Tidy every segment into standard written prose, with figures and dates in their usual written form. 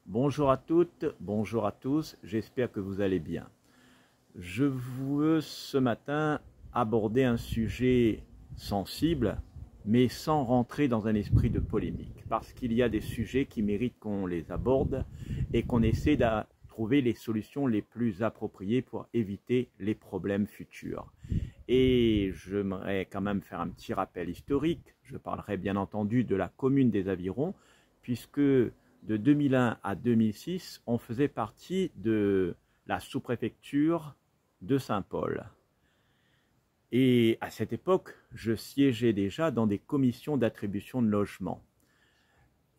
Bonjour à toutes, bonjour à tous, j'espère que vous allez bien. Je veux ce matin aborder un sujet sensible, mais sans rentrer dans un esprit de polémique, parce qu'il y a des sujets qui méritent qu'on les aborde et qu'on essaie de trouver les solutions les plus appropriées pour éviter les problèmes futurs. Et j'aimerais quand même faire un petit rappel historique. Je parlerai bien entendu de la commune des Avirons, puisque de 2001 à 2006, on faisait partie de la sous-préfecture de Saint-Paul. Et à cette époque, je siégeais déjà dans des commissions d'attribution de logement.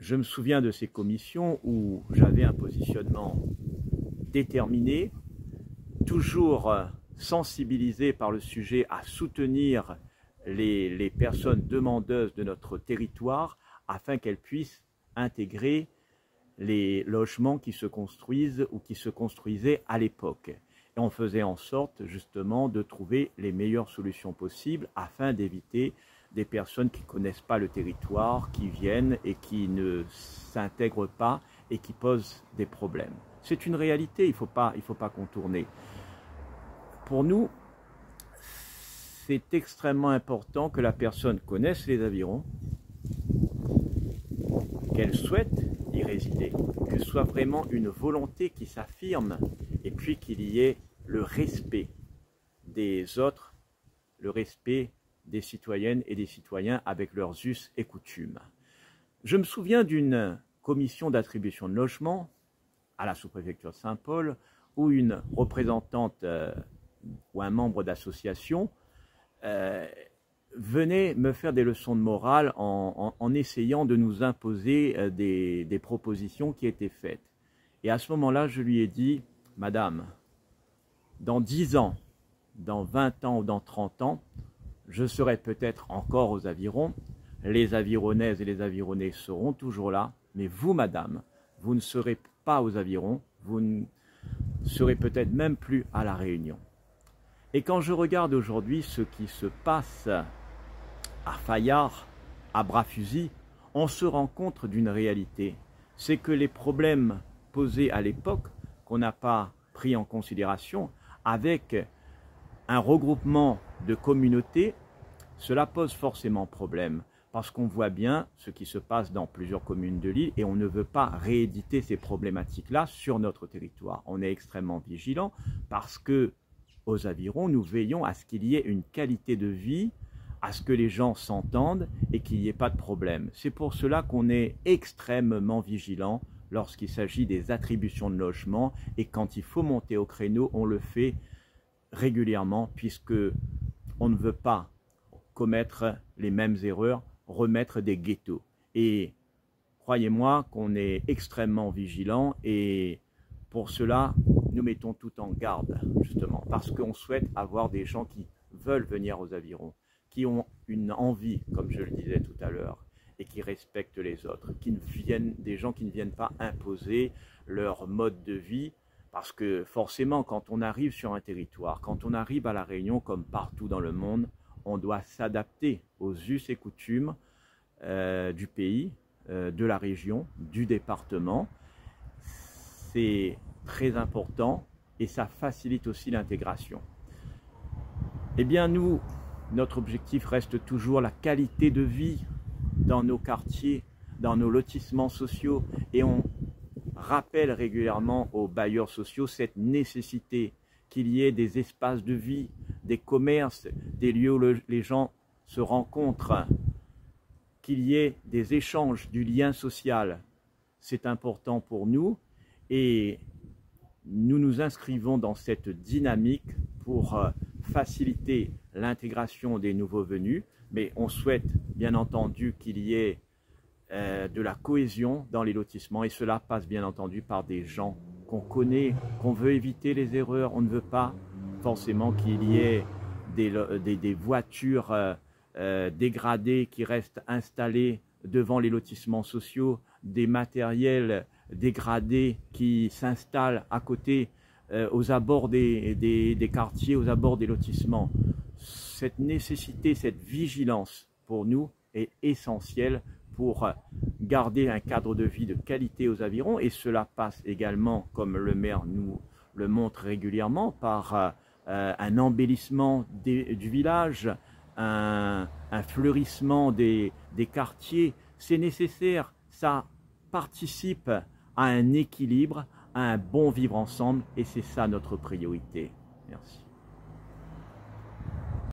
Je me souviens de ces commissions où j'avais un positionnement déterminé, toujours sensibilisé par le sujet à soutenir les personnes demandeuses de notre territoire afin qu'elles puissent intégrer les logements qui se construisent ou qui se construisaient à l'époque. Et on faisait en sorte justement de trouver les meilleures solutions possibles afin d'éviter des personnes qui ne connaissent pas le territoire, qui viennent et qui ne s'intègrent pas et qui posent des problèmes. C'est une réalité, il ne faut pas contourner. Pour nous, c'est extrêmement important que la personne connaisse les Avirons, qu'elle souhaite y résider, que ce soit vraiment une volonté qui s'affirme et puis qu'il y ait le respect des autres, le respect des citoyennes et des citoyens avec leurs us et coutumes. Je me souviens d'une commission d'attribution de logement à la sous-préfecture de Saint-Paul où une représentante ou un membre d'association venait me faire des leçons de morale en essayant de nous imposer des propositions qui étaient faites. Et à ce moment-là, je lui ai dit, « Madame, dans 10 ans, dans 20 ans ou dans 30 ans, je serai peut-être encore aux Avirons, les Avironnaises et les Avironnais seront toujours là, mais vous, madame, vous ne serez pas aux Avirons, vous ne serez peut-être même plus à La Réunion. » Et quand je regarde aujourd'hui ce qui se passe à Fayard, à Bras-Fusil, on se rend compte d'une réalité. C'est que les problèmes posés à l'époque, qu'on n'a pas pris en considération, avec un regroupement de communautés, cela pose forcément problème. Parce qu'on voit bien ce qui se passe dans plusieurs communes de l'île et on ne veut pas rééditer ces problématiques-là sur notre territoire. On est extrêmement vigilant parce que aux Avirons, nous veillons à ce qu'il y ait une qualité de vie, à ce que les gens s'entendent et qu'il n'y ait pas de problème. C'est pour cela qu'on est extrêmement vigilant lorsqu'il s'agit des attributions de logement et quand il faut monter au créneau, on le fait régulièrement puisque on ne veut pas commettre les mêmes erreurs, remettre des ghettos. Et croyez-moi qu'on est extrêmement vigilant et pour cela, nous mettons tout en garde, justement, parce qu'on souhaite avoir des gens qui veulent venir aux Avirons, qui ont une envie, comme je le disais tout à l'heure, et qui respectent les autres, des gens qui ne viennent pas imposer leur mode de vie, parce que forcément, quand on arrive sur un territoire, quand on arrive à La Réunion, comme partout dans le monde, on doit s'adapter aux us et coutumes du pays, de la région, du département. C'est très important et ça facilite aussi l'intégration. Eh bien nous, notre objectif reste toujours la qualité de vie dans nos quartiers, dans nos lotissements sociaux et on rappelle régulièrement aux bailleurs sociaux cette nécessité qu'il y ait des espaces de vie, des commerces, des lieux où les gens se rencontrent, qu'il y ait des échanges, du lien social. C'est important pour nous et nous nous inscrivons dans cette dynamique pour faciliter l'intégration des nouveaux venus, mais on souhaite bien entendu qu'il y ait de la cohésion dans les lotissements et cela passe bien entendu par des gens qu'on connaît, qu'on veut éviter les erreurs. On ne veut pas forcément qu'il y ait des voitures dégradées qui restent installées devant les lotissements sociaux, des matériels dégradés qui s'installent à côté, aux abords des quartiers, aux abords des lotissements. Cette nécessité, cette vigilance pour nous est essentielle pour garder un cadre de vie de qualité aux environs, et cela passe également, comme le maire nous le montre régulièrement, par un embellissement du village, un fleurissement des quartiers. C'est nécessaire, ça participe à un équilibre, à un bon vivre ensemble, et c'est ça notre priorité. Merci.